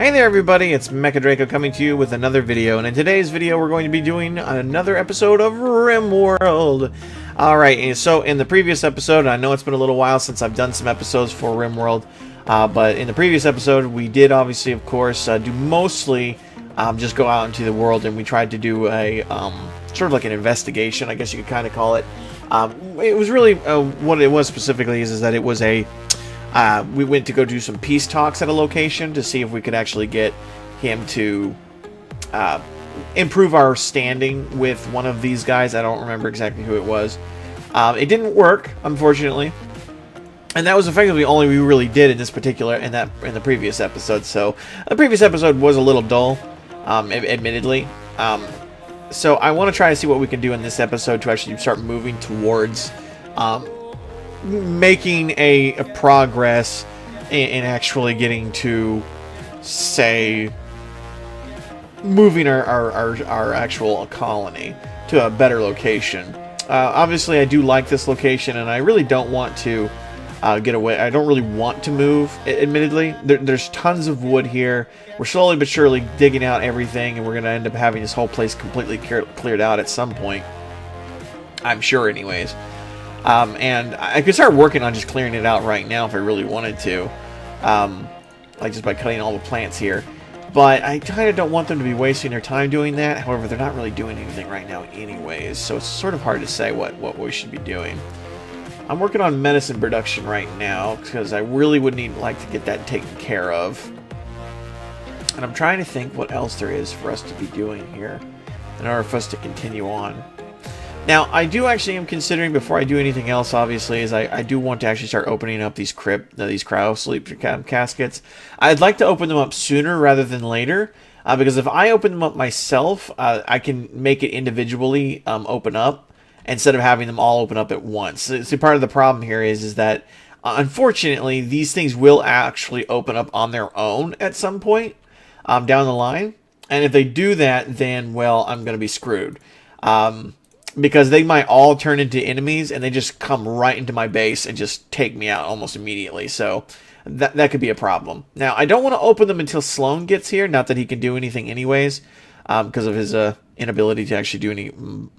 Hey there everybody, it's Mecha Draco coming to you with another video, and in today's video we're going to be doing another episode of Rimeworld. Alright, so in the previous episode, I know it's been a little while since I've done some episodes for Rimeworld, but in the previous episode we did obviously, of course, do mostly just go out into the world, and we tried to do a sort of like an investigation, I guess you could kind of call it. It was really, what it was specifically is that it was a we went to go do some peace talks at a location to see if we could actually get him to improve our standing with one of these guys. I don't remember exactly who it was. It didn't work, unfortunately, and that was effectively all we really did in this particular in the previous episode. So the previous episode was a little dull, admittedly. So I want to try to see what we can do in this episode to actually start moving towards making a progress in actually getting to, say, moving our actual colony to a better location. Obviously, I do like this location, and I really don't want to get away. I don't really want to move, admittedly. There's tons of wood here. We're slowly but surely digging out everything, and we're going to end up having this whole place completely cleared out at some point. I'm sure, anyways. And I could start working on just clearing it out right now if I really wanted to, like just by cutting all the plants here. But I kind of don't want them to be wasting their time doing that. However, they're not really doing anything right now anyways, so it's sort of hard to say what we should be doing. I'm working on medicine production right now because I really would like to get that taken care of. And I'm trying to think what else there is for us to be doing here in order for us to continue on. Now, I do actually am considering, before I do anything else, obviously, is I do want to actually start opening up these cryo sleep caskets. I'd like to open them up sooner rather than later, because if I open them up myself, I can make it individually open up instead of having them all open up at once. See, part of the problem here is that, unfortunately, these things will actually open up on their own at some point down the line. And if they do that, then, well, I'm going to be screwed. Because they might all turn into enemies, and they just come right into my base and just take me out almost immediately. So that could be a problem. Now, I don't want to open them until Sloan gets here. Not that he can do anything anyways, because of his inability to actually do any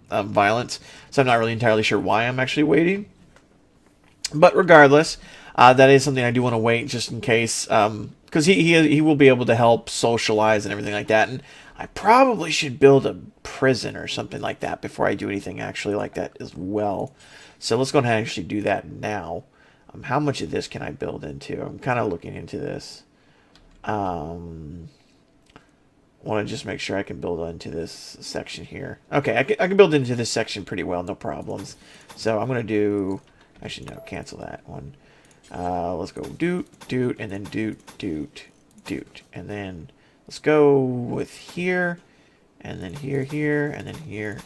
violence. So I'm not really entirely sure why I'm actually waiting. But regardless, that is something I do want to wait just in case, because he will be able to help socialize and everything like that. And I probably should build a prison or something like that before I do anything actually like that as well. So let's go ahead and actually do that now. How much of this can I build into? I'm kind of looking into this. Want to just make sure I can build into this section here. Okay, I can build into this section pretty well, no problems. So I'm going to do... Actually, no, cancel that one. Let's go doot, and then doot. And then... let's go with here, and then here, and then here,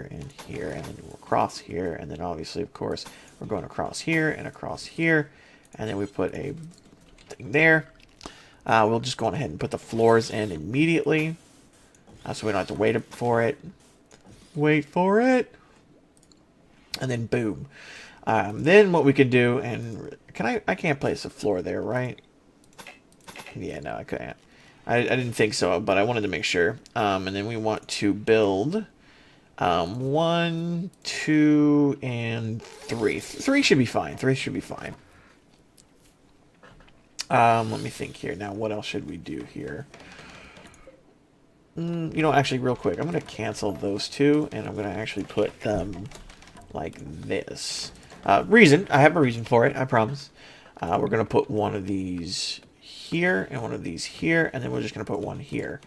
and here, and then we'll cross here, and then obviously, of course, we're going across here, and then we put a thing there. We'll just go on ahead and put the floors in immediately, so we don't have to wait for it. And then boom. Then what we can do, and I can't place a floor there, right? Yeah, no, I can't. I didn't think so, but I wanted to make sure. And then we want to build 1, 2, and 3. 3 should be fine. Let me think here. Now, what else should we do here? You know, actually, real quick, I'm going to cancel those two, and I'm going to actually put them like this. I have a reason for it, I promise. We're going to put one of these here and one of these here, and then we're just going to put one here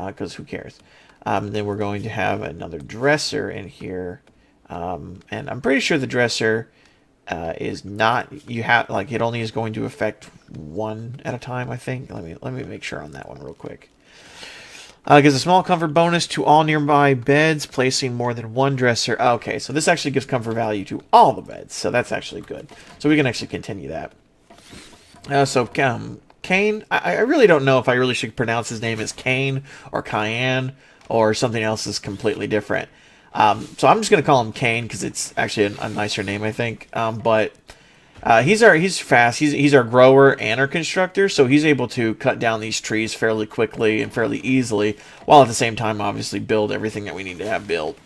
because who cares. Then we're going to have another dresser in here, and I'm pretty sure the dresser is not, it only is going to affect one at a time, I think. Let me make sure on that one real quick. Gives a small comfort bonus to all nearby beds, placing more than one dresser. Okay, so this actually gives comfort value to all the beds, so that's actually good. So we can actually continue that. Kane, I really don't know if I really should pronounce his name as Kane or Cayenne or something else is completely different. So I'm just going to call him Kane because it's actually a nicer name, I think. But He's fast. He's our grower and our constructor, so he's able to cut down these trees fairly quickly and fairly easily, while at the same time, obviously, build everything that we need to have built.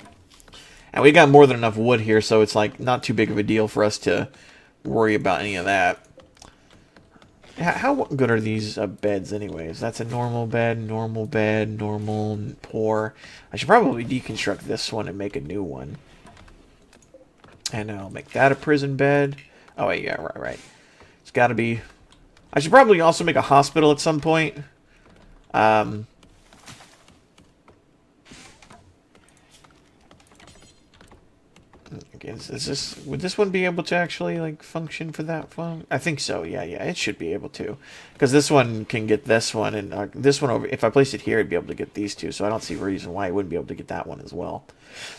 And we got more than enough wood here, so it's like not too big of a deal for us to worry about any of that. How good are these beds, anyways? That's a normal bed, normal, poor. I should probably deconstruct this one and make a new one. And I'll make that a prison bed. Oh, wait, yeah, right. It's got to be... I should probably also make a hospital at some point. Okay, would this one be able to actually, like, function for that one? I think so, yeah, it should be able to. Because this one can get this one, and this one over... If I place it here, it'd be able to get these two, so I don't see a reason why it wouldn't be able to get that one as well.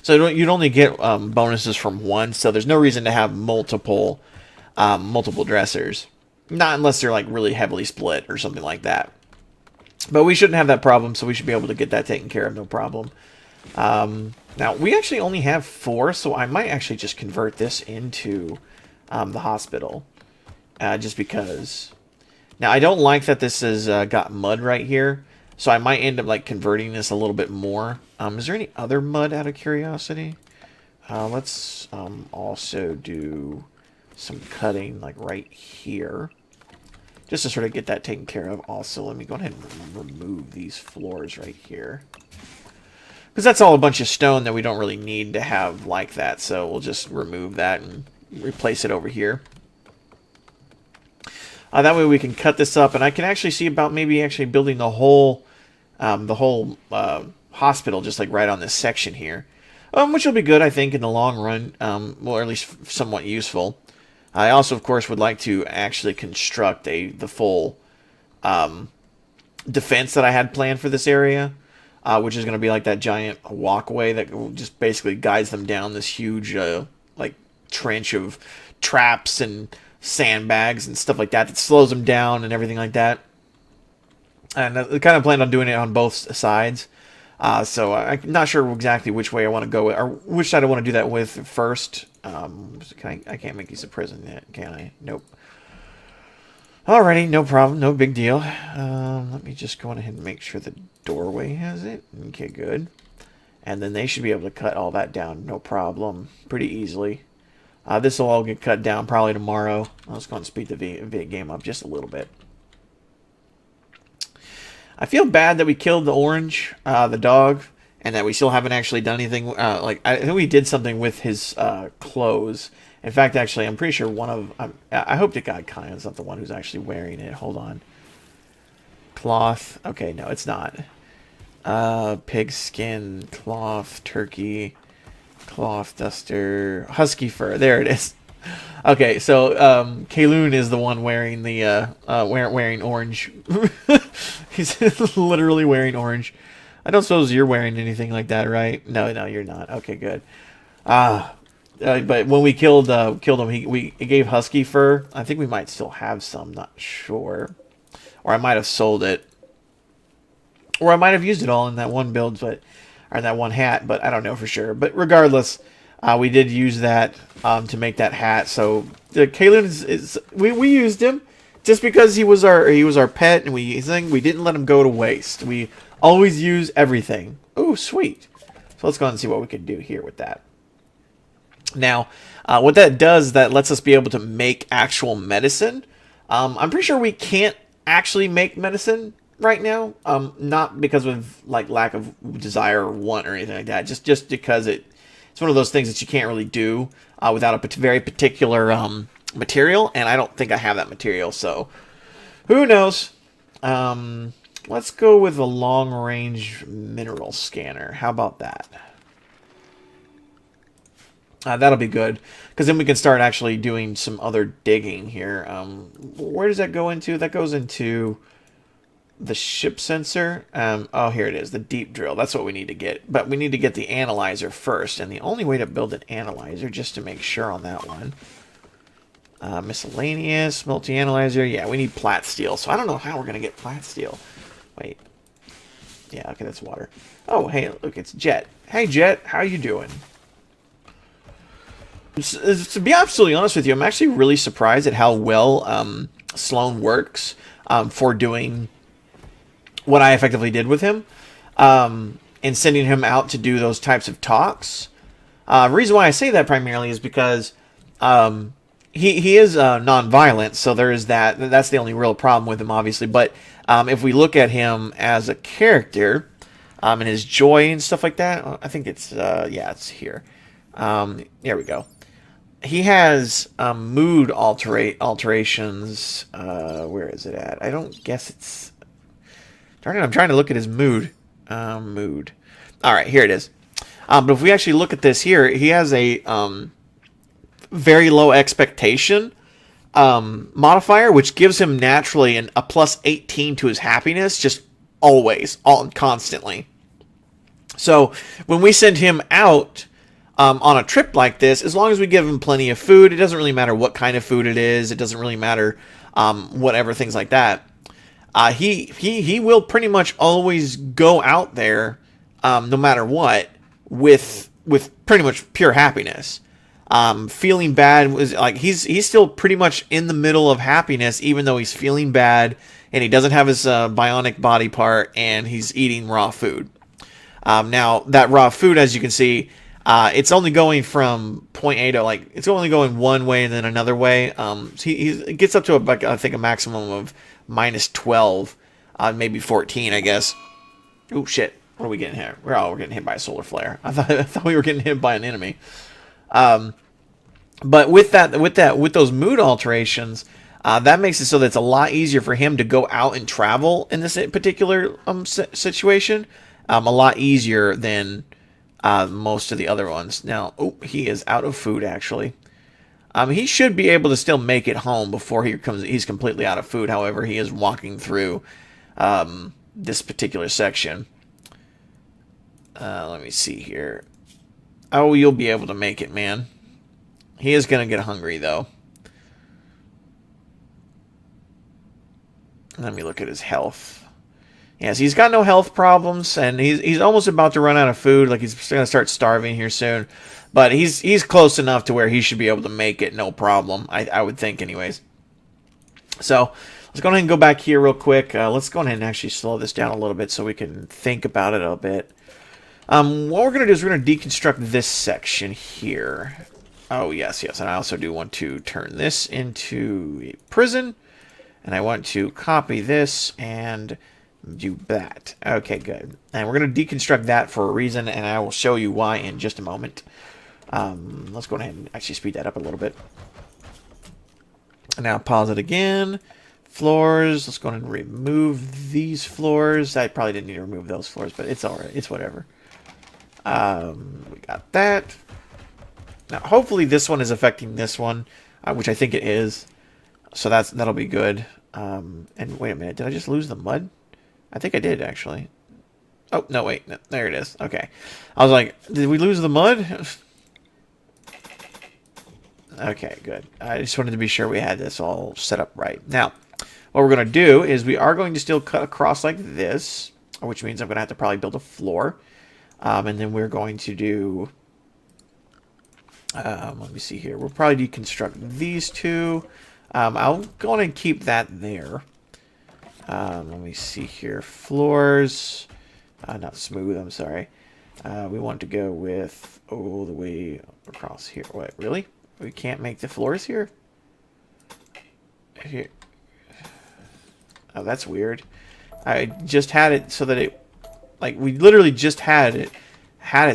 So you'd only get bonuses from one, so there's no reason to have multiple dressers. Not unless they're like really heavily split or something like that. But we shouldn't have that problem, so we should be able to get that taken care of, no problem. Now, we actually only have 4, so I might actually just convert this into the hospital. Just because... Now, I don't like that this has got mud right here, so I might end up like converting this a little bit more. Is there any other mud out of curiosity? Let's also do some cutting like right here. Just to sort of get that taken care of. Also, let me go ahead and remove these floors right here. Because that's all a bunch of stone that we don't really need to have like that. So we'll just remove that and replace it over here. That way we can cut this up. And I can actually see about maybe actually building the whole hospital just like right on this section here. Which will be good, I think, in the long run. Well, or at least somewhat useful. I also, of course, would like to actually construct the full defense that I had planned for this area, which is going to be like that giant walkway that just basically guides them down this huge like trench of traps and sandbags and stuff like that that slows them down and everything like that. And I kind of plan on doing it on both sides. So I'm not sure exactly which way I want to go with, or which side I want to do that with first. I can't make use of prison yet, can I? Nope. Alrighty, no problem, no big deal. Let me just go on ahead and make sure the doorway has it. Okay, good. And then they should be able to cut all that down, no problem, pretty easily. This will all get cut down probably tomorrow. Let's go and speed the game up just a little bit. I feel bad that we killed the orange, the dog, and that we still haven't actually done anything. Like I think we did something with his clothes. In fact, actually, I'm pretty sure one of... I hope to God Kyan's not the one who's actually wearing it. Hold on. Cloth. Okay, no, it's not. Pig skin, cloth, turkey, cloth duster, husky fur. There it is. Okay, so Kayloon is the one wearing the wearing orange. He's literally wearing orange. I don't suppose you're wearing anything like that, right? No, you're not. Okay, good. But when we killed him, we gave husky fur. I think we might still have some. Not sure, or I might have sold it, or I might have used it all in that one build, or that one hat. But I don't know for sure. But regardless. We did use that to make that hat. So the Kayloon we used him just because he was our pet, and we didn't let him go to waste. We always use everything. Oh, sweet. So let's go ahead and see what we can do here with that. Now, what that does, that lets us be able to make actual medicine. I'm pretty sure we can't actually make medicine right now. Not because of like lack of desire or want or anything like that. Just because it's one of those things that you can't really do without a very particular material, and I don't think I have that material, so who knows. Let's go with a long-range mineral scanner. How about that? That'll be good, because then we can start actually doing some other digging here. Where does that go into? That goes into the ship sensor. Oh, here it is, the deep drill. That's what we need to get. But we need to get the analyzer first, and the only way to build an analyzer, just to make sure on that one. Miscellaneous, multi-analyzer. Yeah, we need plat steel, so I don't know how we're going to get plat steel. Wait. Yeah, okay, that's water. Oh, hey, look, it's Jet. Hey, Jet, how you doing? To be absolutely honest with you, I'm actually really surprised at how well Sloan works for doing what I effectively did with him and sending him out to do those types of talks. The reason why I say that primarily is because he is non-violent, so there is that. That's the only real problem with him, obviously. But if we look at him as a character and his joy and stuff like that, I think it's yeah, it's here. There we go. He has mood alterations. Where is it at? I don't guess it's. Darn it! I'm trying to look at his mood. Mood. All right, here it is. But if we actually look at this here, he has a very low expectation modifier, which gives him naturally a plus 18 to his happiness, just always, constantly. So when we send him out on a trip like this, as long as we give him plenty of food, it doesn't really matter what kind of food it is. It doesn't really matter whatever, things like that. He will pretty much always go out there, no matter what, with pretty much pure happiness. Feeling bad was like he's still pretty much in the middle of happiness, even though he's feeling bad and he doesn't have his bionic body part and he's eating raw food. Now that raw food, as you can see, it's only going from point A to it's only going one way and then another way. He gets up to I think a maximum of minus 12, maybe 14, I guess. Oh shit! What are we getting here? We're getting hit by a solar flare. I thought we were getting hit by an enemy. But with those mood alterations, that makes it so that it's a lot easier for him to go out and travel in this particular situation. A lot easier than most of the other ones. Now, he is out of food, actually. He should be able to still make it home before he's completely out of food. However, he is walking through this particular section. Let me see here. Oh, you'll be able to make it, man. He is going to get hungry, though. Let me look at his health. Yes, he's got no health problems, and he's almost about to run out of food. Like, he's going to start starving here soon. But he's close enough to where he should be able to make it, no problem. I would think, anyways. So, let's go ahead and go back here real quick. Let's go ahead and actually slow this down a little bit so we can think about it a bit. What we're going to do is we're going to deconstruct this section here. Oh, yes. And I also do want to turn this into a prison. And I want to copy this and do that. Okay, good. And we're going to deconstruct that for a reason, and I will show you why in just a moment. Let's go ahead and actually speed that up a little bit. And now pause it again. Floors. Let's go ahead and remove these floors. I probably didn't need to remove those floors, but it's alright. It's whatever. We got that. Now, hopefully this one is affecting this one, which I think it is. So that'll be good. And wait a minute. Did I just lose the mud? I think I did, actually. Oh, no, wait. No, there it is. Okay. I was like, did we lose the mud? Okay, good. I just wanted to be sure we had this all set up right. Now, what we're going to do is we are going to still cut across like this, which means I'm going to have to probably build a floor. And then we're going to do... let me see here. We'll probably deconstruct these two. I'll go on and keep that there. Let me see here. Floors. Not smooth, I'm sorry. We want to go with all the way across here. Wait, really? We can't make the floors here? Here. Oh, that's weird. I just had it so that it... Like, we literally just had it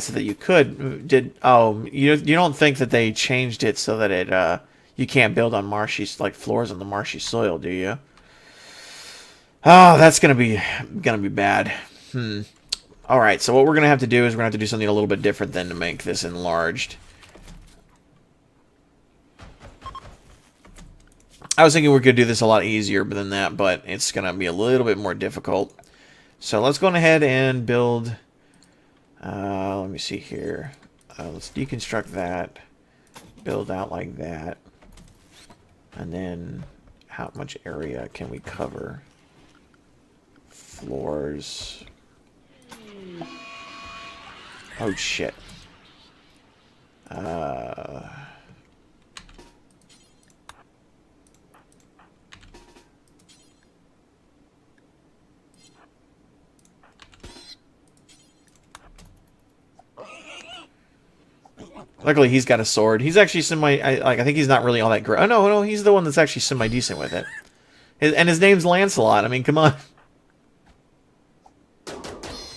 so that you could. You don't think that they changed it so that it you can't build on marshy, like, floors on the marshy soil, do you? Oh, that's gonna be bad. All right, so what we're gonna have to do is we're gonna have to do something a little bit different than to make this enlarged. I was thinking we could do this a lot easier than that, but it's gonna be a little bit more difficult. So let's go ahead and build. Let me see here. Let's deconstruct that. Build out like that. And then how much area can we cover? Floors. Oh shit. Luckily, he's got a sword. He's actually I think he's not really all that great. Oh, no, he's the one that's actually semi-decent with it. And his name's Lancelot. I mean, come on.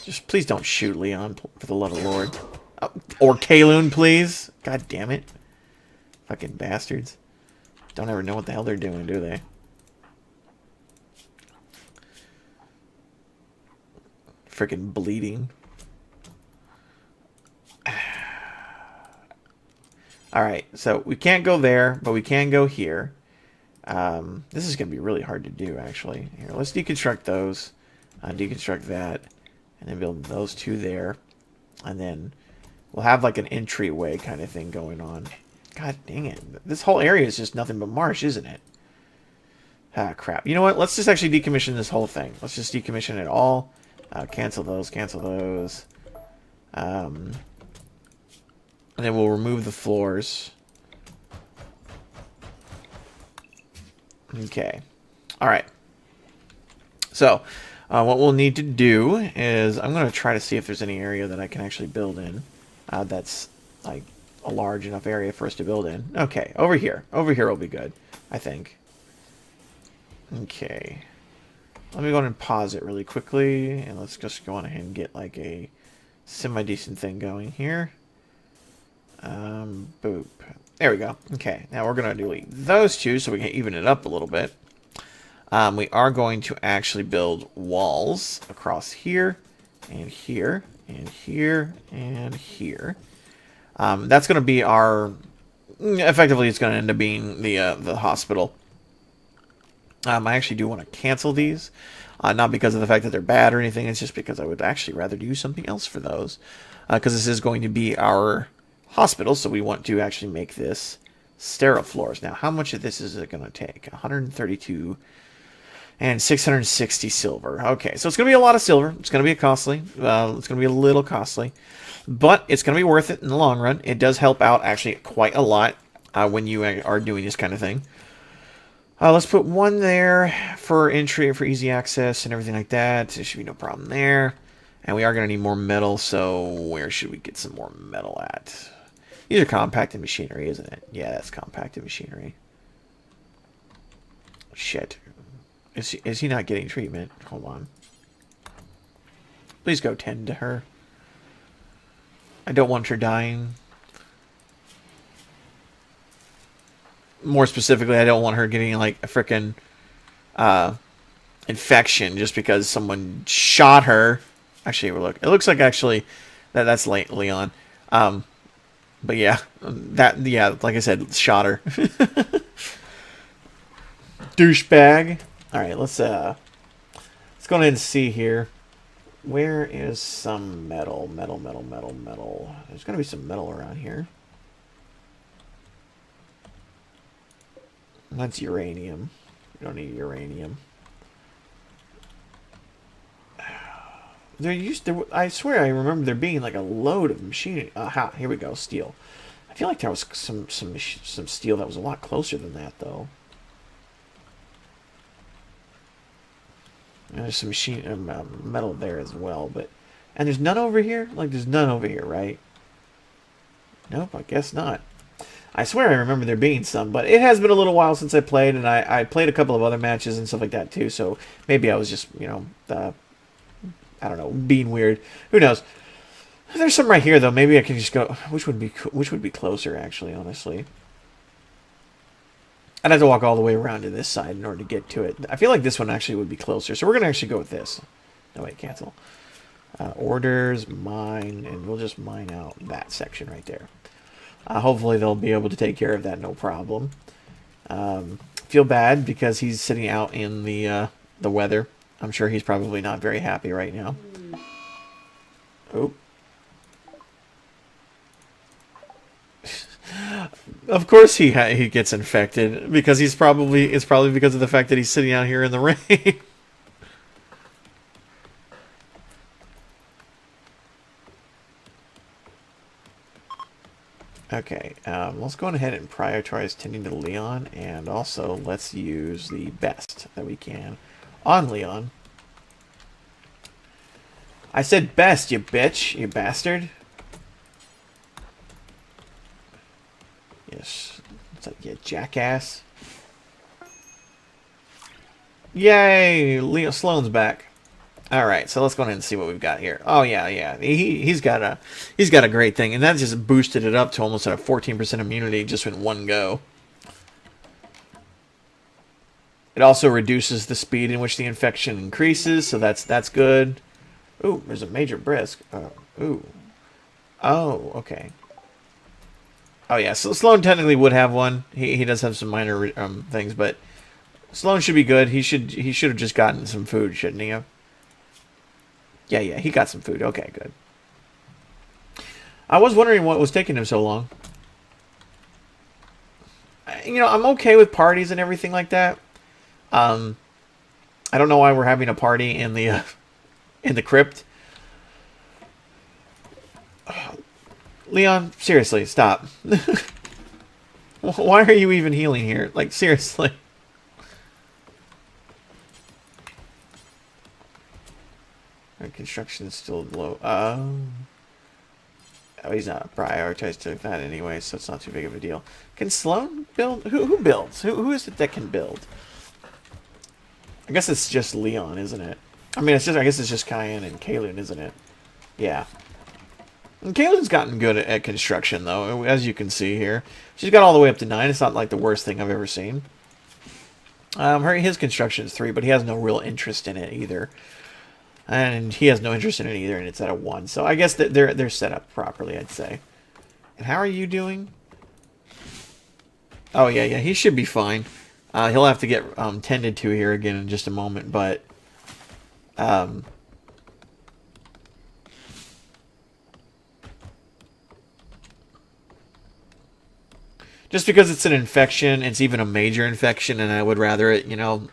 Just please don't shoot Leon, for the love of the Lord. Oh, or Kaloon, please. God damn it. Fucking bastards. Don't ever know what the hell they're doing, do they? Freaking bleeding. Alright, so we can't go there, but we can go here. This is going to be really hard to do, actually. Here, let's deconstruct those. Deconstruct that. And then build those two there. And then we'll have like an entryway kind of thing going on. God dang it. This whole area is just nothing but marsh, isn't it? Ah, crap. You know what? Let's just actually decommission this whole thing. Let's just decommission it all. Cancel those, cancel those. And then we'll remove the floors. Okay. Alright. So, what we'll need to do is I'm going to try to see if there's any area that I can actually build in. That's like a large enough area for us to build in. Okay, over here. Over here will be good, I think. Okay. Let me go ahead and pause it really quickly. And let's just go on ahead and get like a semi-decent thing going here. Boop. There we go. Okay, now we're going to delete those two so we can even it up a little bit. We are going to actually build walls across here, and here, and here, and here. That's going to be our... Effectively, it's going to end up being the hospital. I actually do want to cancel these. Not because of the fact that they're bad or anything. It's just because I would actually rather do something else for those. Because this is going to be our hospital, so we want to actually make this sterile floors. Now, how much of this is it going to take? 132 and 660 silver. Okay, so it's going to be a lot of silver. It's going to be costly. It's going to be a little costly. But it's going to be worth it in the long run. It does help out actually quite a lot when you are doing this kind of thing. Let's put one there for entry, for easy access and everything like that. There should be no problem there. And we are going to need more metal, so where should we get some more metal at? These are compacted machinery, isn't it? Yeah, that's compacted machinery. Shit. Is he not getting treatment? Hold on. Please go tend to her. I don't want her dying. More specifically, I don't want her getting like a frickin' infection just because someone shot her. Actually, look. It looks like actually that's Leon. But yeah, like I said, shot her. Douchebag. All right, let's go ahead and see here. Where is some metal? Metal. There's gonna be some metal around here. That's uranium. We don't need uranium. I swear I remember there being like a load of machinery. Aha, here we go, steel. I feel like there was some steel that was a lot closer than that, though. And there's some metal there as well, and there's none over here. Like there's none over here, right? Nope, I guess not. I swear I remember there being some, but it has been a little while since I played, and I played a couple of other matches and stuff like that too. So maybe I was just I don't know, being weird. Who knows? There's some right here though. Maybe I can just go. Which would be closer, actually, honestly. I'd have to walk all the way around to this side in order to get to it. I feel like this one actually would be closer, so we're gonna actually go with this. No, wait, cancel. Orders, mine, and we'll just mine out that section right there. Hopefully they'll be able to take care of that, no problem. Feel bad because he's sitting out in the weather. I'm sure he's probably not very happy right now. Oh. Of course he gets infected because it's probably because of the fact that he's sitting out here in the rain. Okay, let's go ahead and prioritize tending to Leon, and also let's use the best that we can on Leon. I said best, you bitch, you bastard. Yes. It's like, yeah, jackass. Yay! Leo Sloane's back. All right, so let's go ahead and see what we've got here. Oh yeah, yeah. He's got a great thing, and that just boosted it up to almost at a 14% immunity just in one go. It also reduces the speed in which the infection increases, so that's good. Ooh, there's a major brisk. Ooh. Oh, okay. Oh yeah, so Sloane technically would have one. He does have some minor things, but Sloane should be good. He should have just gotten some food, shouldn't he have? Yeah, he got some food. Okay, good. I was wondering what was taking him so long. You know, I'm okay with parties and everything like that. I don't know why we're having a party in the crypt. Leon, seriously, stop. Why are you even healing here? Like, seriously. Our construction is still low. Oh, he's not prioritized to that anyway, so it's not too big of a deal. Can Sloane build? Who builds? Who is it that can build? I guess it's just Leon, isn't it? I mean, I guess it's just Cayenne and Kalun, isn't it? Yeah. And Kalun's gotten good at construction, though, as you can see here. She's got all the way up to 9. It's not like the worst thing I've ever seen. His construction is 3, but he has no real interest in it either. And he has no interest in it either, and it's at a 1. So I guess that they're set up properly, I'd say. And how are you doing? Oh, yeah, he should be fine. He'll have to get tended to here again in just a moment, but... just because it's an infection, it's even a major infection, and I would rather it, you know,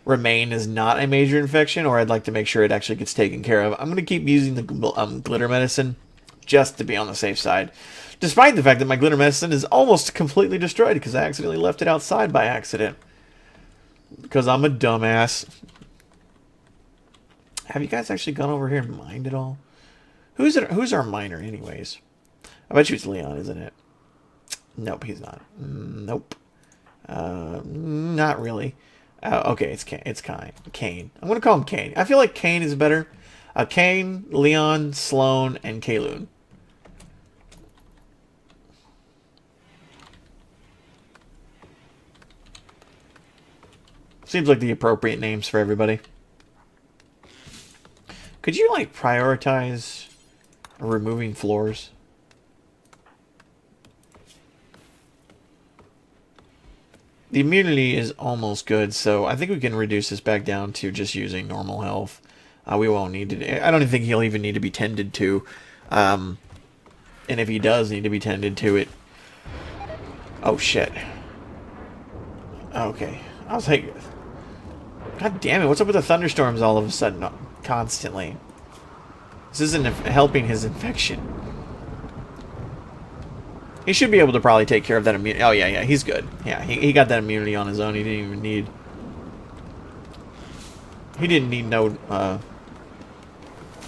remain as not a major infection, or I'd like to make sure it actually gets taken care of. I'm going to keep using the glitter medicine just to be on the safe side. Despite the fact that my glitter medicine is almost completely destroyed because I accidentally left it outside by accident. Because I'm a dumbass. Have you guys actually gone over here and mined it all? Who's our miner anyways? I bet you it's Leon, isn't it? Nope, he's not. Nope. Not really. Okay, it's Kane. I'm going to call him Kane. I feel like Kane is better. Kane, Leon, Sloane, and Kalun. Seems like the appropriate names for everybody. Could you, like, prioritize removing floors? The immunity is almost good, so I think we can reduce this back down to just using normal health. We won't need to... I don't think he'll even need to be tended to. And if he does need to be tended to, it... Oh, shit. Okay. I was like... God damn it, what's up with the thunderstorms all of a sudden? Constantly. This isn't helping his infection. He should be able to probably take care of that immunity. Oh, yeah, he's good. Yeah, he got that immunity on his own. He didn't even need... He didn't need no,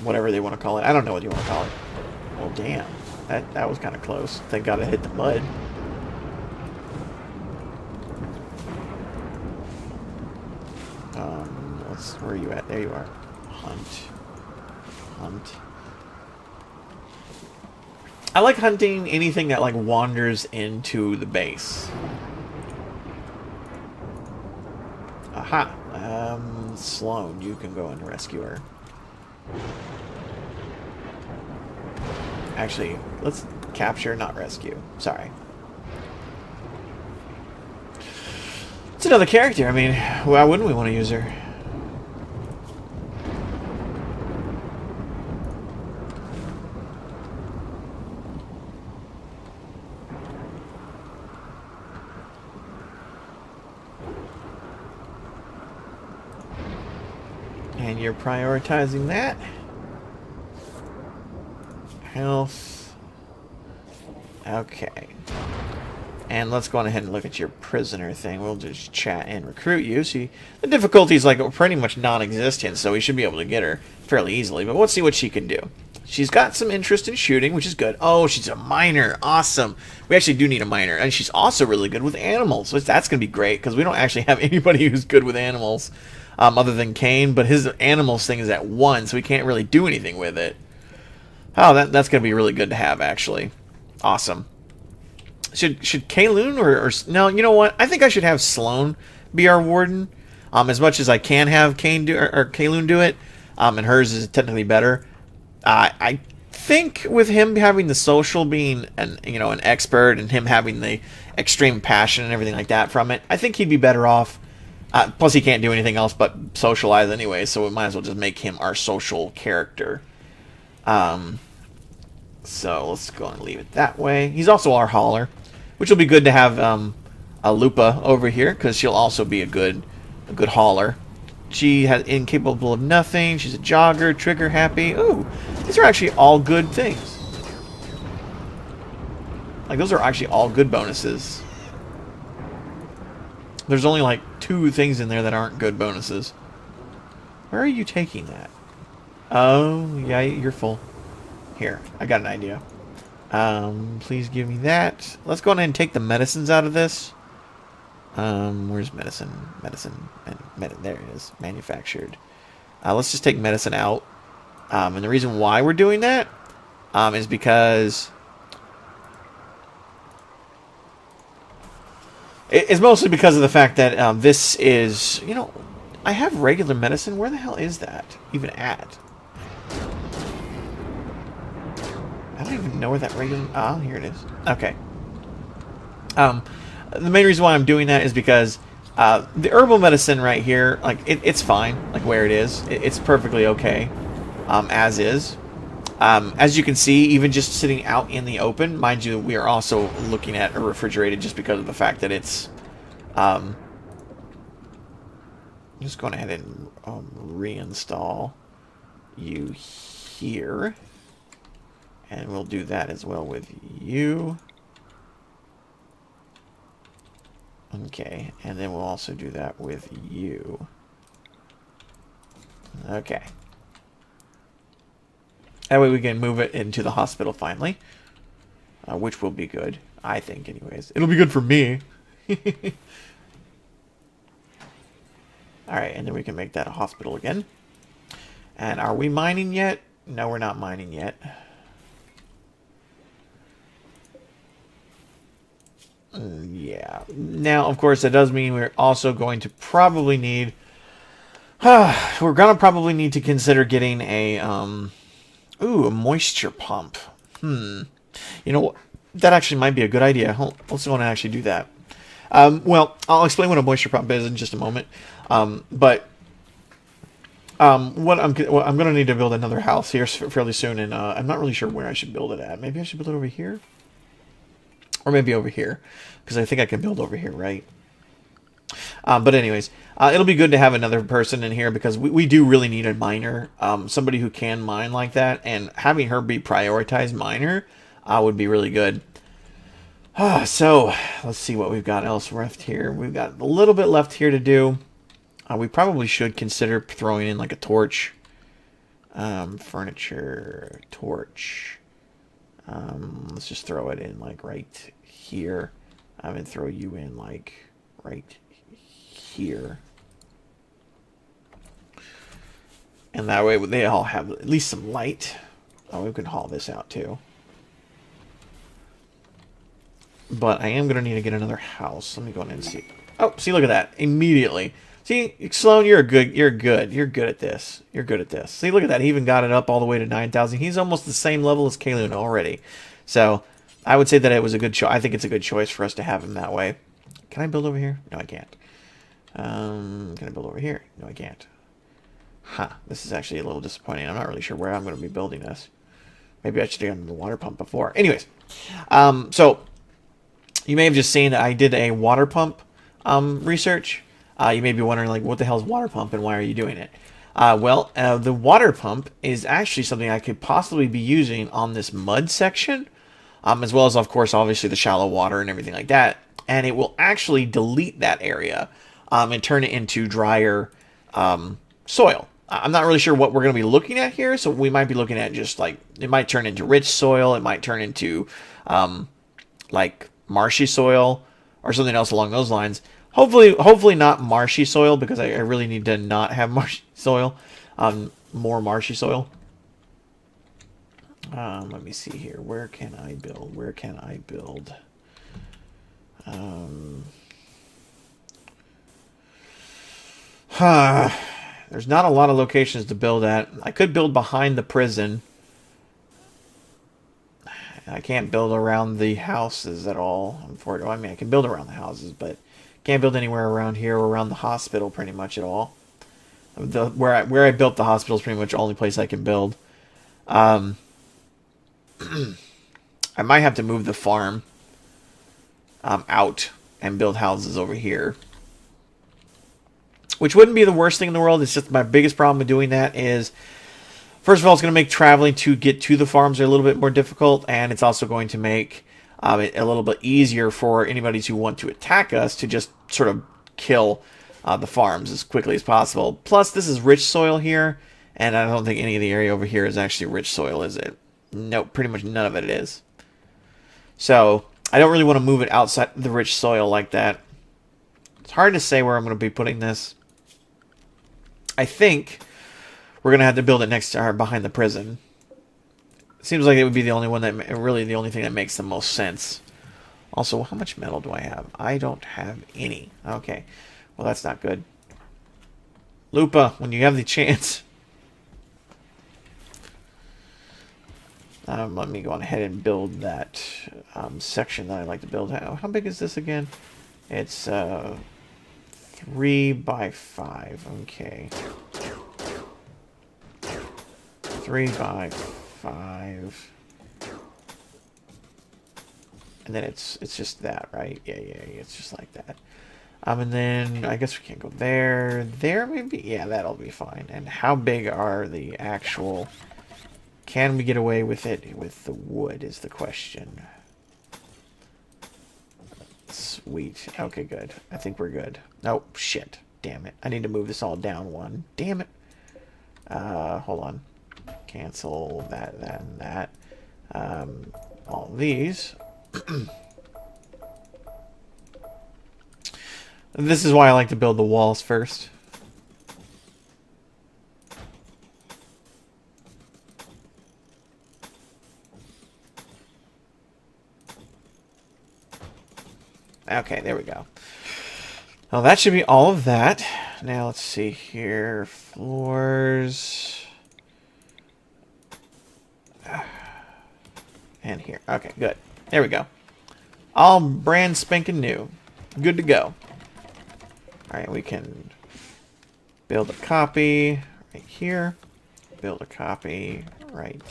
whatever they want to call it. I don't know what you want to call it. Well, damn. That was kind of close. Thank God it hit the mud. Where are you at? There you are. Hunt. I like hunting anything that, like, wanders into the base. Aha. Sloane, you can go and rescue her. Actually, let's capture, not rescue. Sorry. It's another character. I mean, why wouldn't we want to use her? And you're prioritizing that. Health. Okay. And let's go on ahead and look at your prisoner thing. We'll just chat and recruit you. See, the difficulty is like pretty much non-existent, so we should be able to get her fairly easily. But let's see what she can do. She's got some interest in shooting, which is good. Oh, she's a miner. Awesome. We actually do need a miner. And she's also really good with animals. So that's going to be great, because we don't actually have anybody who's good with animals other than Kane. But his animals thing is at 1, so we can't really do anything with it. Oh, that's going to be really good to have, actually. Awesome. Should Kayloon or... No, you know what? I think I should have Sloan be our warden. As much as I can have Kane do, or Kayloon do it. And hers is technically better. I think with him having the social, being an expert, and him having the extreme passion and everything like that from it, I think he'd be better off. Plus, he can't do anything else but socialize anyway, so we might as well just make him our social character. So let's go and leave it that way. He's also our hauler, which will be good to have a Lupa over here, because she'll also be a good hauler. She has incapable of nothing. She's a jogger, trigger happy. Ooh, these are actually all good things. Like, those are actually all good bonuses. There's only like 2 things in there that aren't good bonuses. Where are you taking that? Oh, yeah, you're full. Here, I got an idea. Please give me that. Let's go ahead and take the medicines out of this. Where's medicine? There it is. Manufactured. Let's just take medicine out. And the reason why we're doing that is because it's mostly because of the fact that this is, I have regular medicine. Where the hell is that even at? I don't even know where that regular... Oh, here it is. Okay. The main reason why I'm doing that is because the herbal medicine right here, like, it's fine, like, where it is. It's perfectly okay, as is. As you can see, even just sitting out in the open, mind you, we are also looking at a refrigerated just because of the fact that it's... just going ahead and reinstall you here. And we'll do that as well with you. Okay, and then we'll also do that with you. Okay. That way we can move it into the hospital finally. Which will be good, I think, anyways. It'll be good for me. Alright, and then we can make that a hospital again. And are we mining yet? No, we're not mining yet. Yeah. Now, of course, that does mean we're also going to probably need... we're going to probably need to consider getting a... a moisture pump. You know what? That actually might be a good idea. Let's go and actually do that. Well, I'll explain what a moisture pump is in just a moment. What I'm going to need to build another house here fairly soon, and I'm not really sure where I should build it at. Maybe I should build it over here? Or maybe over here, because I think I can build over here, right? But anyways, it'll be good to have another person in here, because we do really need a miner, somebody who can mine like that, and having her be prioritized miner would be really good. So, let's see what we've got else left here. We've got a little bit left here to do. We probably should consider throwing in like a torch. Furniture, torch. Let's just throw it in like right here. And throw you in like right here. And that way they all have at least some light. Oh, we can haul this out too. But I am going to need to get another house. Let me go in and see. Oh, see, look at that. Immediately. See, Sloan, you're good at this. You're good at this. See, look at that. He even got it up all the way to 9,000. He's almost the same level as Kayloon already. So, I would say that it was a good choice. I think it's a good choice for us to have him that way. Can I build over here? No, I can't. Can I build over here? No, I can't. Huh. This is actually a little disappointing. I'm not really sure where I'm going to be building this. Maybe I should have done the water pump before. Anyways. So, you may have just seen that I did a water pump research. You may be wondering, like, what the hell is water pump and why are you doing it? Well, the water pump is actually something I could possibly be using on this mud section, as well as, of course, obviously the shallow water and everything like that. And it will actually delete that area and turn it into drier soil. I'm not really sure what we're going to be looking at here, so we might be looking at just like, it might turn into rich soil, it might turn into like marshy soil or something else along those lines. Hopefully not marshy soil, because I really need to not have marshy soil. More marshy soil. Let me see here. Where can I build? Where can I build? There's not a lot of locations to build at. I could build behind the prison. I can't build around the houses at all. Unfortunately, I mean, I can build around the houses, but can't build anywhere around here or around the hospital pretty much at all. Where I built the hospital is pretty much the only place I can build. I might have to move the farm out and build houses over here, which wouldn't be the worst thing in the world. It's just my biggest problem with doing that is, first of all, it's going to make traveling to get to the farms a little bit more difficult, and it's also going to make it a little bit easier for anybody who want to attack us to just sort of kill the farms as quickly as possible. Plus, this is rich soil here, and I don't think any of the area over here is actually rich soil, is it? Nope, pretty much none of it is. So, I don't really want to move it outside the rich soil like that. It's hard to say where I'm going to be putting this. I think we're going to have to build it next to or behind the prison. It seems like it would be the only one that, really the only thing that makes the most sense. Also, how much metal do I have? I don't have any. Okay. Well, that's not good. Lupa, when you have the chance. Let me go on ahead and build that section that I like to build. How big is this again? It's 3 by 5. Okay. 3 by 5. And then it's just that, right? Yeah, it's just like that. And then I guess we can't go there. There maybe? Yeah, that'll be fine. And how big are the actual... Can we get away with it with the wood is the question. Sweet. Okay, good. I think we're good. Oh, shit. Damn it. I need to move this all down one. Damn it. Hold on. Cancel that, and that. All these. This is why I like to build the walls first. Okay, there we go. Well, that should be all of that. Now, let's see here. Floors. And here. Okay, good. There we go. All brand spanking new. Good to go. Alright, we can build a copy right here. Build a copy right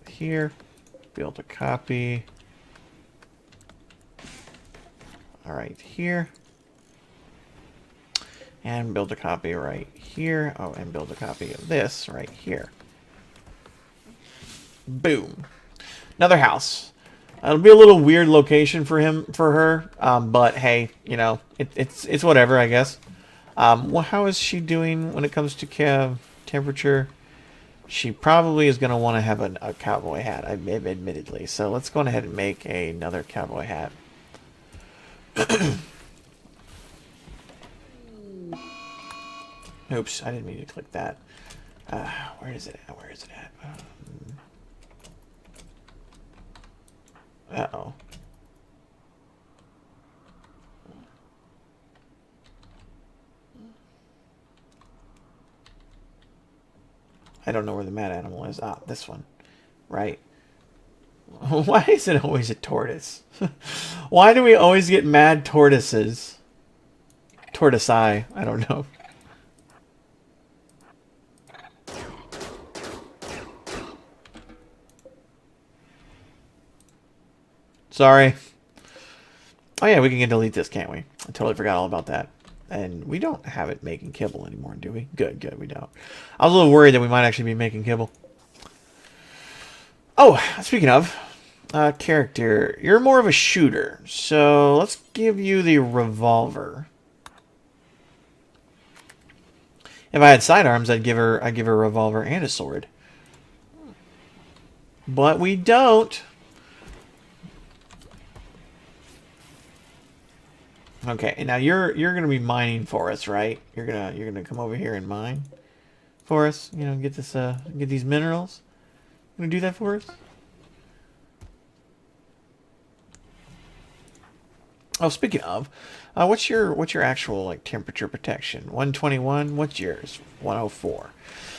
here. Build a copy. Right here. And build a copy right here. Oh, and build a copy of this right here. Boom. Another house. It'll be a little weird location for her. But hey, you know, it's whatever, I guess. Well, how is she doing when it comes to temperature? She probably is going to want to have a cowboy hat, admittedly. So let's go ahead and make another cowboy hat. Oops, I didn't mean to click that. Where is it at? Where is it at? Uh-oh. I don't know where the mad animal is. Ah, this one. Right. Why is it always a tortoise? Why do we always get mad tortoises? Tortoise-eye. I don't know. Sorry. Oh yeah, we can delete this, can't we? I totally forgot all about that. And we don't have it making kibble anymore, do we? Good, good, we don't. I was a little worried that we might actually be making kibble. Oh, speaking of character, you're more of a shooter, so let's give you the revolver. If I had sidearms, I'd give her a revolver and a sword. But we don't. Okay, now you're gonna be mining for us, right? You're gonna come over here and mine for us. You know, get these minerals. You gonna do that for us? Oh, speaking of, what's your actual like temperature protection? 121. What's yours? 104.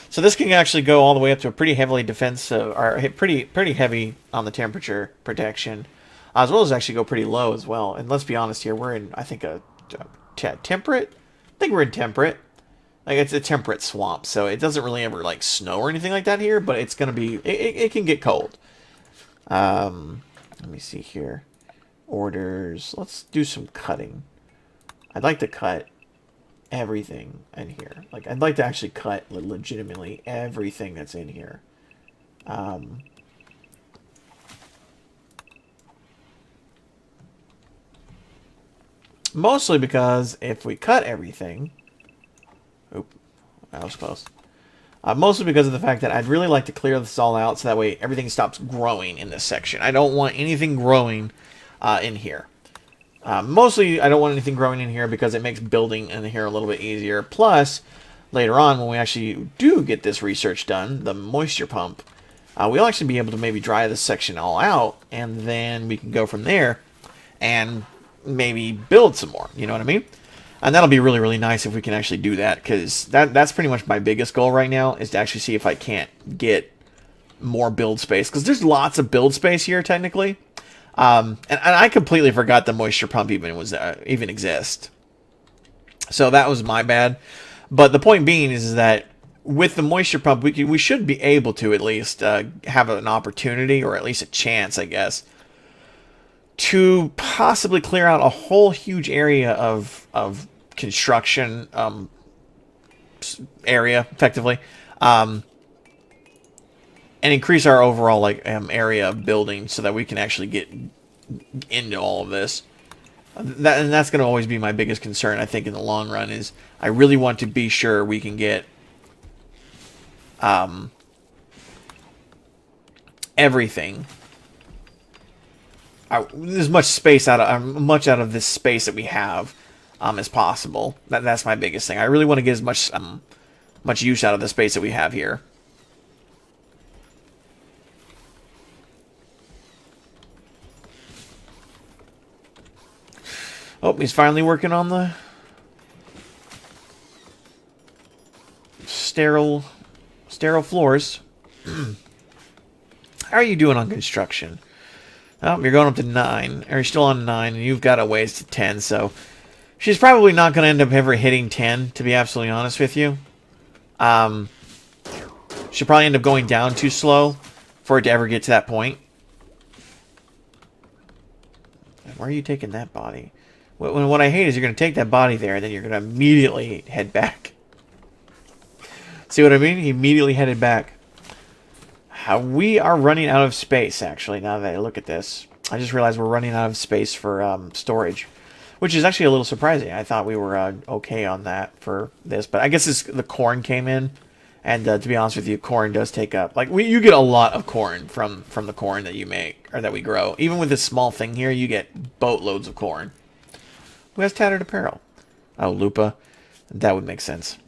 So this can actually go all the way up to a pretty heavily defensive, or pretty heavy on the temperature protection, as well as actually go pretty low as well. And let's be honest here, we're in, I think, a temperate. I think we're in temperate. Like, it's a temperate swamp, so it doesn't really ever like snow or anything like that here. But it's gonna be, it can get cold. Let me see here. Orders. Let's do some cutting. I'd like to cut everything in here. Like, I'd like to actually cut legitimately everything that's in here. Mostly because if we cut everything... Oop, that was close. Mostly because of the fact that I'd really like to clear this all out so that way everything stops growing in this section. I don't want anything growing in here. Mostly, I don't want anything growing in here because it makes building in here a little bit easier. Plus, later on, when we actually do get this research done, the moisture pump, we'll actually be able to maybe dry this section all out, and then we can go from there and maybe build some more. You know what I mean? And that'll be really, really nice if we can actually do that, because that's pretty much my biggest goal right now, is to actually see if I can't get more build space, because there's lots of build space here, technically. And I completely forgot the moisture pump even exists. So that was my bad. But the point being is that with the moisture pump, we should be able to at least have an opportunity, or at least a chance, I guess, to possibly clear out a whole huge area of construction area, effectively, and increase our overall area of building so that we can actually get into all of this. And that's going to always be my biggest concern, I think, in the long run, is I really want to be sure we can get everything, as much space out of this space that we have as possible. That's my biggest thing. I really want to get as much use out of the space that we have here. Oh, he's finally working on the sterile floors. How are you doing on construction? Oh, you're going up to 9. Or you're still on 9, and you've got a ways to 10, so she's probably not going to end up ever hitting 10, to be absolutely honest with you. She'll probably end up going down too slow for it to ever get to that point. Where are you taking that body? What I hate is you're going to take that body there, and then you're going to immediately head back. See what I mean? He immediately headed back. We are running out of space, actually, now that I look at this. I just realized we're running out of space for storage, which is actually a little surprising. I thought we were okay on that for this, but I guess the corn came in, and to be honest with you, corn does take up... you get a lot of corn from the corn that you make, or that we grow. Even with this small thing here, you get boatloads of corn. Who has tattered apparel? Oh, Lupa. That would make sense.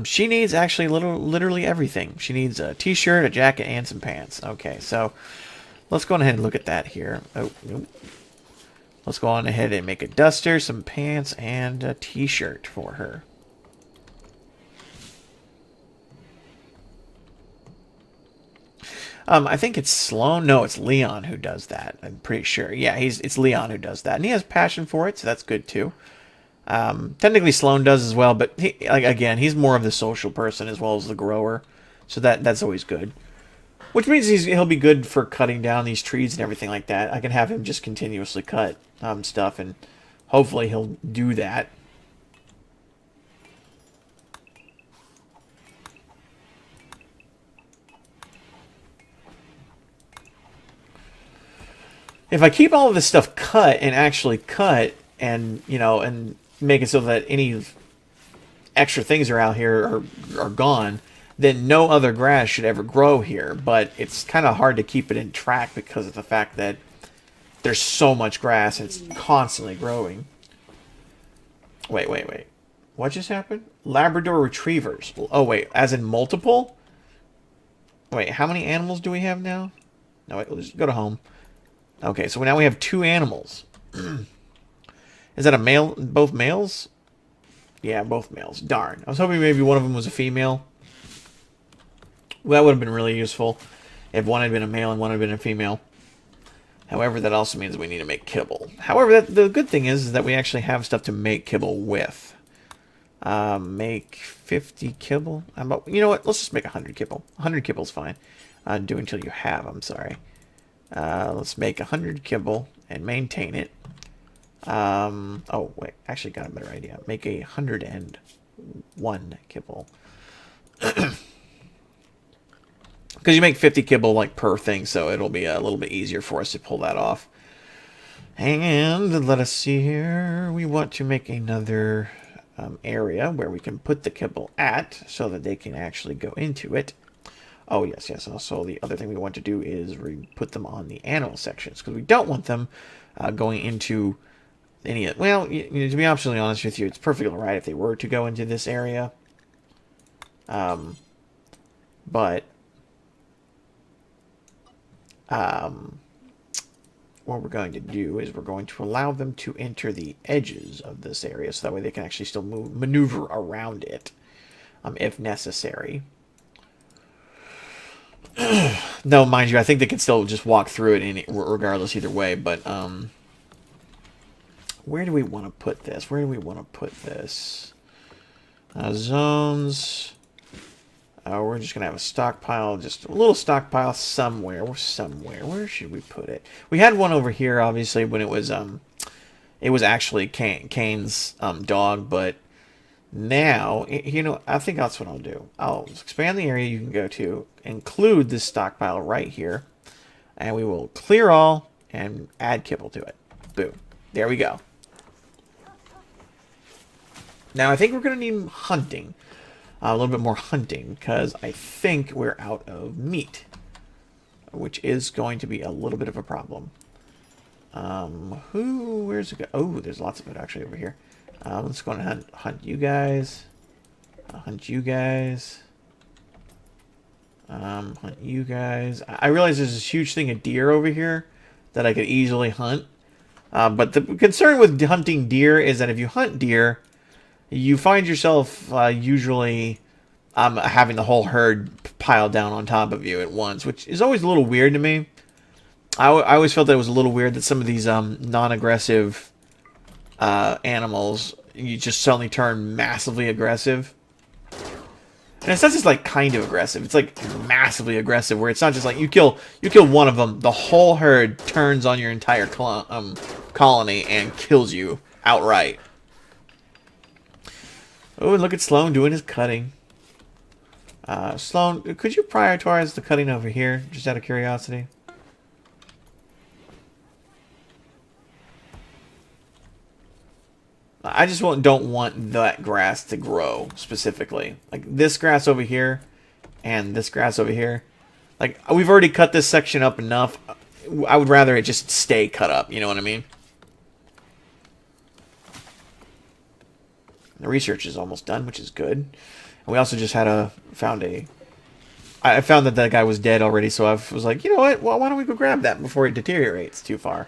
She needs actually literally everything. She needs a t-shirt, a jacket, and some pants. Okay, so let's go ahead and look at that here. Oh, nope. Let's go on ahead and make a duster, some pants, and a t-shirt for her. I think it's Sloan. No, it's Leon who does that. I'm pretty sure. Yeah, it's Leon who does that, and he has passion for it, so that's good too. Technically Sloan does as well, but again, he's more of the social person as well as the grower, so that's always good. Which means he'll be good for cutting down these trees and everything like that. I can have him just continuously cut stuff, and hopefully he'll do that. If I keep all of this stuff cut and actually cut, and and make it so that any extra things are out here are gone, then no other grass should ever grow here. But it's kind of hard to keep it in track because of the fact that there's so much grass and it's constantly growing. Wait. What just happened? Labrador retrievers. Oh, wait. As in multiple? Wait, how many animals do we have now? No, wait. Let's go to home. Okay, so now we have 2 animals. Is that a male? Both males? Yeah, both males. Darn. I was hoping maybe one of them was a female. Well, that would have been really useful if one had been a male and one had been a female. However, that also means we need to make kibble. However, the good thing is that we actually have stuff to make kibble with. Make 50 kibble. You know what? Let's just make 100 kibble. 100 kibble's fine. Do until you have, I'm sorry. Let's make 100 kibble and maintain it. Oh, wait. Actually got a better idea. Make 101 kibble. Because you make 50 kibble like per thing, so it'll be a little bit easier for us to pull that off. And let us see here. We want to make another area where we can put the kibble at so that they can actually go into it. Oh, yes. Also, the other thing we want to do is put them on the animal sections because we don't want them going into any... Well, to be absolutely honest with you, it's perfectly all right if they were to go into this area. But... what we're going to do is we're going to allow them to enter the edges of this area so that way they can actually still maneuver around it if necessary. No, mind you, I think they can still just walk through it regardless either way, but where do we want to put this? Zones. We're just going to have a stockpile, just a little stockpile somewhere. Where should we put it? We had one over here, obviously, when it was actually Kane's dog, but now, I think that's what I'll do. I'll expand the area you can go to, include this stockpile right here, and we will clear all and add kibble to it. Boom. There we go. Now, I think we're going to need hunting. A little bit more hunting, because I think we're out of meat, which is going to be a little bit of a problem. Where's it go? Oh, there's lots of it actually over here. Let's go and hunt you guys. Hunt you guys. Hunt you guys. I realize there's this huge thing of deer over here that I could easily hunt. But the concern with hunting deer is that if you hunt deer, you find yourself usually having the whole herd piled down on top of you at once, which is always a little weird to me. I always felt that it was a little weird that some of these non-aggressive animals, you just suddenly turn massively aggressive. And it's not just like kind of aggressive, it's like massively aggressive, where it's not just like you kill one of them, the whole herd turns on your entire colony and kills you outright. Oh, and look at Sloan doing his cutting. Sloan, could you prioritize the cutting over here, just out of curiosity? I just don't want that grass to grow, specifically. Like, this grass over here, and this grass over here. Like, we've already cut this section up enough. I would rather it just stay cut up, you know what I mean? The research is almost done, which is good. And we also just had I found that guy was dead already, so I was like, you know what? Well, why don't we go grab that before it deteriorates too far?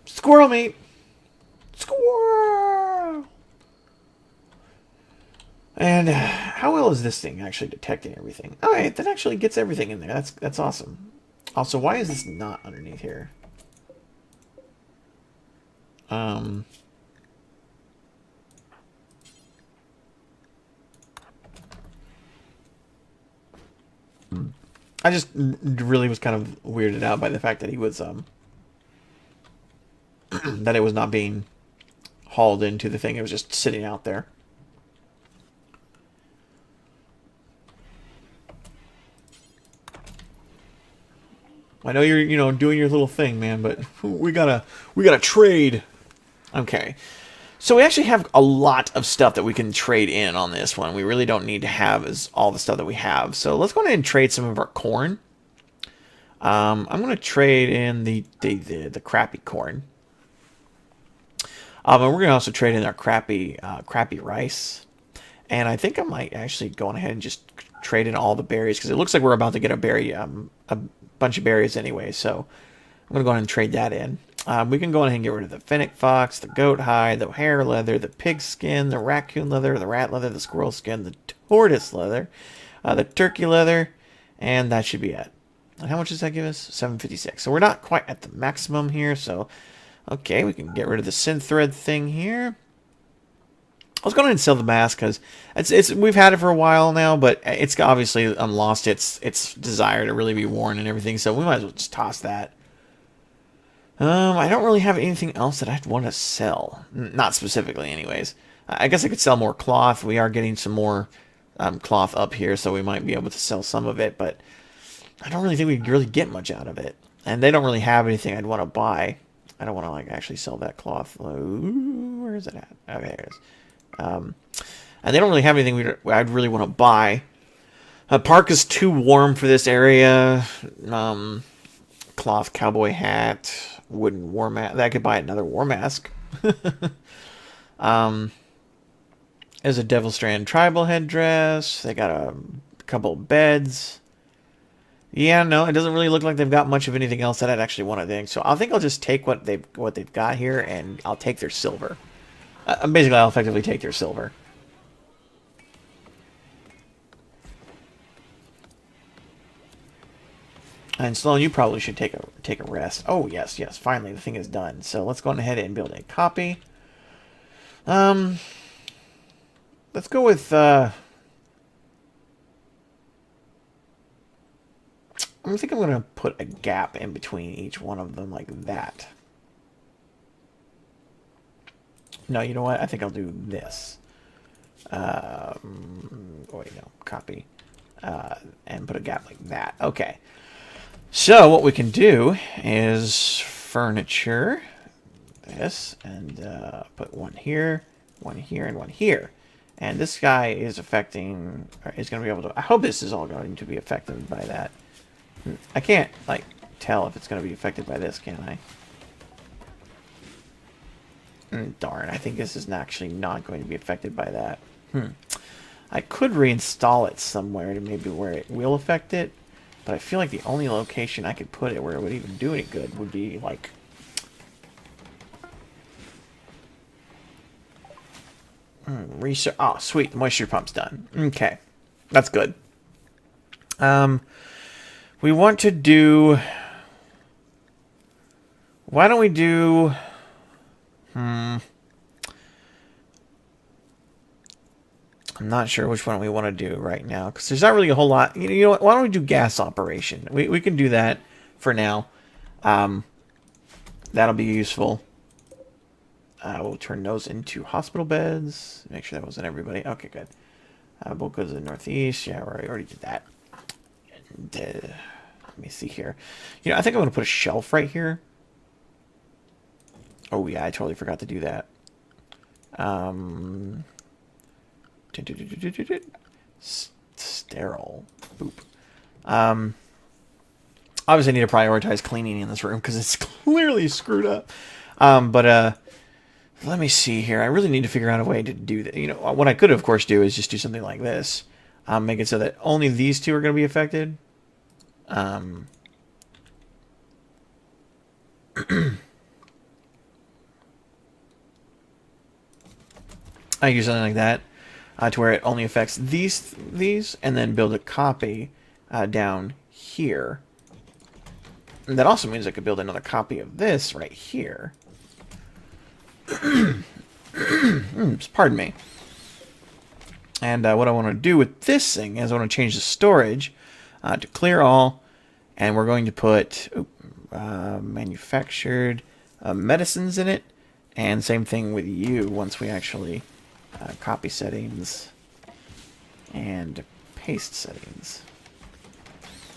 Squirrel meat! Squirrel! And how well is this thing actually detecting everything? Alright, that actually gets everything in there. That's awesome. Also, why is this not underneath here? I just really was kind of weirded out by the fact that he was, that it was not being hauled into the thing. It was just sitting out there. I know you're, doing your little thing, man, but we gotta trade. Okay. So we actually have a lot of stuff that we can trade in on this one. We really don't need to have all the stuff that we have. So let's go ahead and trade some of our corn. I'm going to trade in the crappy corn. And we're going to also trade in our crappy rice. And I think I might actually go on ahead and just trade in all the berries, because it looks like we're about to get a bunch of berries anyway. So I'm going to go ahead and trade that in. We can go ahead and get rid of the fennec fox, the goat hide, the hare leather, the pig skin, the raccoon leather, the rat leather, the squirrel skin, the tortoise leather, the turkey leather, and that should be it. And how much does that give us? 756. So we're not quite at the maximum here. So, okay, we can get rid of the synthread thing here. Let's go ahead and sell the mask, because we've had it for a while now, but it's obviously lost its desire to really be worn and everything. So we might as well just toss that. I don't really have anything else that I'd want to sell. Not specifically, anyways. I guess I could sell more cloth. We are getting some more cloth up here, so we might be able to sell some of it, but I don't really think we really get much out of it. And they don't really have anything I'd want to buy. I don't want to like actually sell that cloth. Ooh, where is it at? Okay, there it is. And they don't really have anything I'd really want to buy. Park is too warm for this area. Cloth cowboy hat, wooden war mask. I could buy another war mask. There's a Devil Strand tribal headdress. They got a couple beds. Yeah, no, it doesn't really look like they've got much of anything else that I'd actually want to think. So I think I'll just take what they've got here, and I'll take their silver. Basically, I'll effectively take their silver. And Sloan, you probably should take a rest. Oh yes, yes. Finally, the thing is done. So let's go on ahead and build a copy. Let's go with. I think I'm gonna put a gap in between each one of them like that. No, you know what? I think I'll do this. Oh wait, no, copy, and put a gap like that. Okay. So what we can do is furniture, this, and put one here, and one here. And this guy is affecting, or is going to be able to, I hope this is all going to be affected by that. I can't, like, tell if it's going to be affected by this, can I? Darn, I think this is actually not going to be affected by that. I could reinstall it somewhere to maybe where it will affect it. But I feel like the only location I could put it where it would even do any good would be, like... research. Oh, sweet. The moisture pump's done. Okay. That's good. We want to do... Why don't we do... I'm not sure which one we want to do right now, because there's not really a whole lot. You know what? Why don't we do gas operation? We can do that for now. That'll be useful. We'll turn those into hospital beds. Make sure that wasn't everybody. Okay, good. Both go to the northeast. Yeah, we already did that. And, let me see here. You know, I think I'm going to put a shelf right here. Oh, yeah, I totally forgot to do that. Sterile. Boop. Obviously, I need to prioritize cleaning in this room because it's clearly screwed up. But let me see here. I really need to figure out a way to do that. You know, what I could, of course, do is just do something like this. Make it so that only these two are going to be affected. I use something like that. To where it only affects these, and then build a copy down here. And that also means I could build another copy of this right here. Pardon me. And what I want to do with this thing is I want to change the storage to clear all, and we're going to put manufactured medicines in it, and same thing with you once we actually copy settings and paste settings.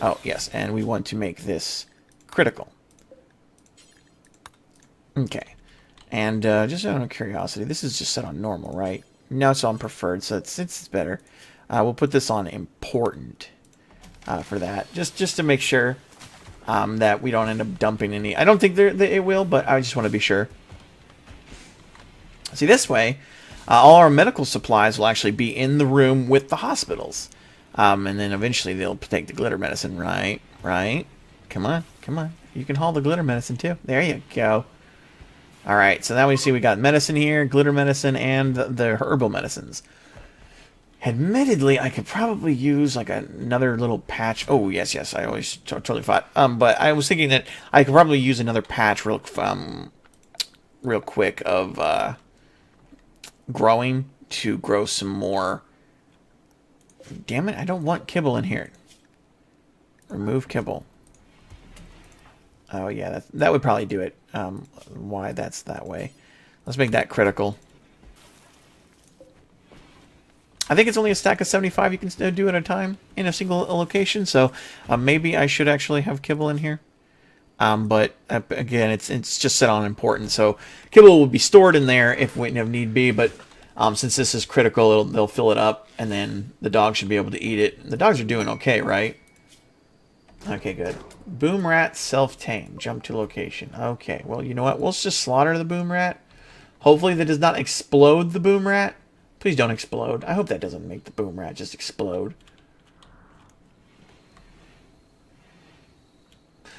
Oh, yes, and we want to make this critical. Okay. And just out of curiosity, this is just set on normal, right? No, it's on preferred, so it's better. We'll put this on important for that, just to make sure that we don't end up dumping any. I don't think it will, but I just want to be sure. See, this way, all our medical supplies will actually be in the room with the hospitals. And then eventually they'll take the glitter medicine, right? Right? Come on, come on. You can haul the glitter medicine too. There you go. Alright, so now we see we got medicine here, glitter medicine, and the herbal medicines. Admittedly, I could probably use like another little patch. Oh, yes, yes, I always totally thought. But I was thinking that I could probably use another patch real quick of growing to grow some more. Damn it, I don't want kibble in here. Remove kibble. Oh, yeah, that would probably do it. Why that's that way. Let's make that critical. I think it's only a stack of 75 you can do at a time in a single location, so maybe I should actually have kibble in here. But again, it's just set on important, so kibble will be stored in there if need be, but since this is critical, they'll fill it up, and then the dog should be able to eat it. The dogs are doing okay, right? Okay, good. Boom rat self-tame. Jump to location. Okay, well, you know what? We'll just slaughter the boom rat. Hopefully that does not explode the boom rat. Please don't explode. I hope that doesn't make the boom rat just explode.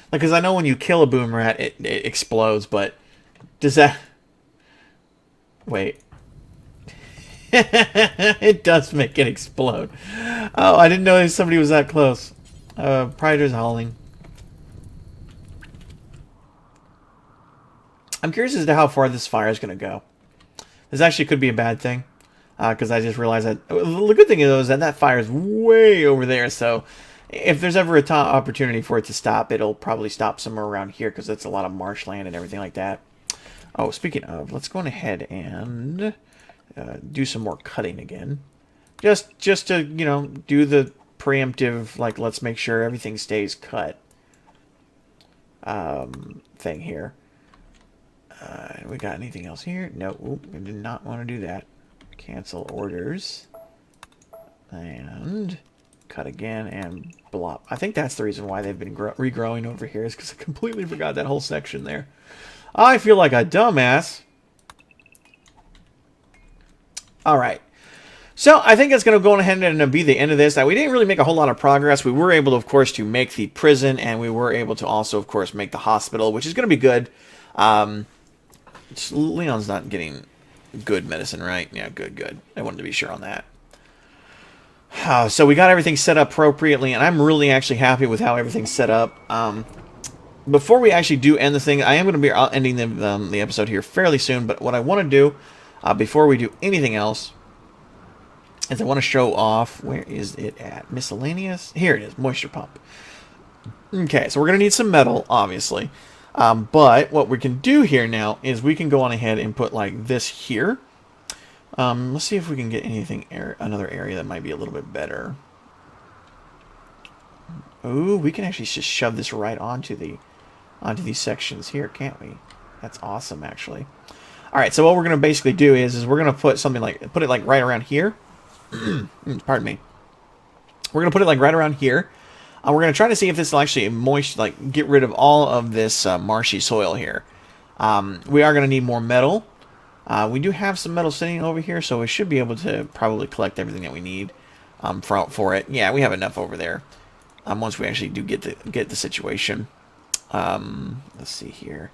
Because I know when you kill a boom rat, it explodes, but does that... Wait. It does make it explode. Oh, I didn't know somebody was that close. Predator's howling. I'm curious as to how far this fire is going to go. This actually could be a bad thing. Because I just realized that... The good thing is that fire is way over there, so... If there's ever a opportunity for it to stop, it'll probably stop somewhere around here, because that's a lot of marshland and everything like that. Oh, speaking of, let's go on ahead and do some more cutting again. Just to, you know, do the preemptive, like, let's make sure everything stays cut thing here. We got anything else here? No, oop, I did not want to do that. Cancel orders. And cut again and blop. I think that's the reason why they've been regrowing over here, is because I completely forgot that whole section there. I feel like a dumbass. Alright. So, I think that's going to go ahead and be the end of this. We didn't really make a whole lot of progress. We were able, of course, to make the prison, and we were able to also, of course, make the hospital, which is going to be good. Leon's not getting good medicine, right? Yeah, good. I wanted to be sure on that. So we got everything set up appropriately, and I'm really actually happy with how everything's set up. Before we actually do end the thing, I am going to be ending the episode here fairly soon, but what I want to do, before we do anything else, is I want to show off, where is it at? Miscellaneous? Here it is, moisture pump. Okay, so we're going to need some metal, obviously. But what we can do here now is we can go on ahead and put like this here. Let's see if we can get anything, another area that might be a little bit better. Ooh, we can actually just shove this right onto these sections here, can't we? That's awesome, actually. All right, so what we're going to basically do is we're going to put something like, put it like right around here. Pardon me. We're going to put it like right around here. We're going to try to see if this will actually get rid of all of this marshy soil here. We are going to need more metal. We do have some metal sitting over here, so we should be able to probably collect everything that we need for it. Yeah, we have enough over there. Once we actually do get the situation. Let's see here.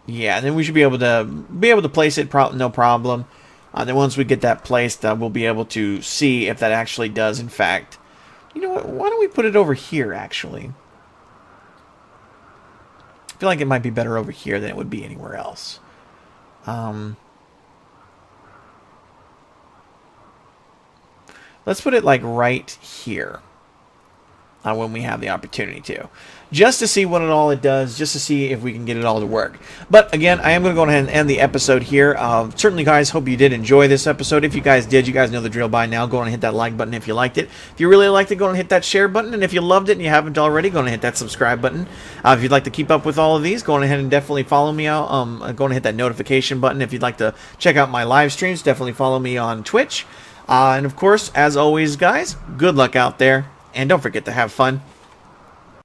Yeah, and then we should be able to place it, no problem. Then once we get that placed, we'll be able to see if that actually does, in fact. You know what? Why don't we put it over here, actually? I feel like it might be better over here than it would be anywhere else. Let's put it like right here. when we have the opportunity to. Just to see what it does, just to see if we can get it all to work. But again, I am going to go ahead and end the episode here. Certainly, guys, hope you did enjoy this episode. If you guys did, you guys know the drill by now. Go on and hit that like button if you liked it. If you really liked it, go on and hit that share button. And if you loved it and you haven't already, go on and hit that subscribe button. If you'd like to keep up with all of these, go on ahead and definitely follow me out. Go on and hit that notification button. If you'd like to check out my live streams, definitely follow me on Twitch. And of course, as always, guys, good luck out there. And don't forget to have fun.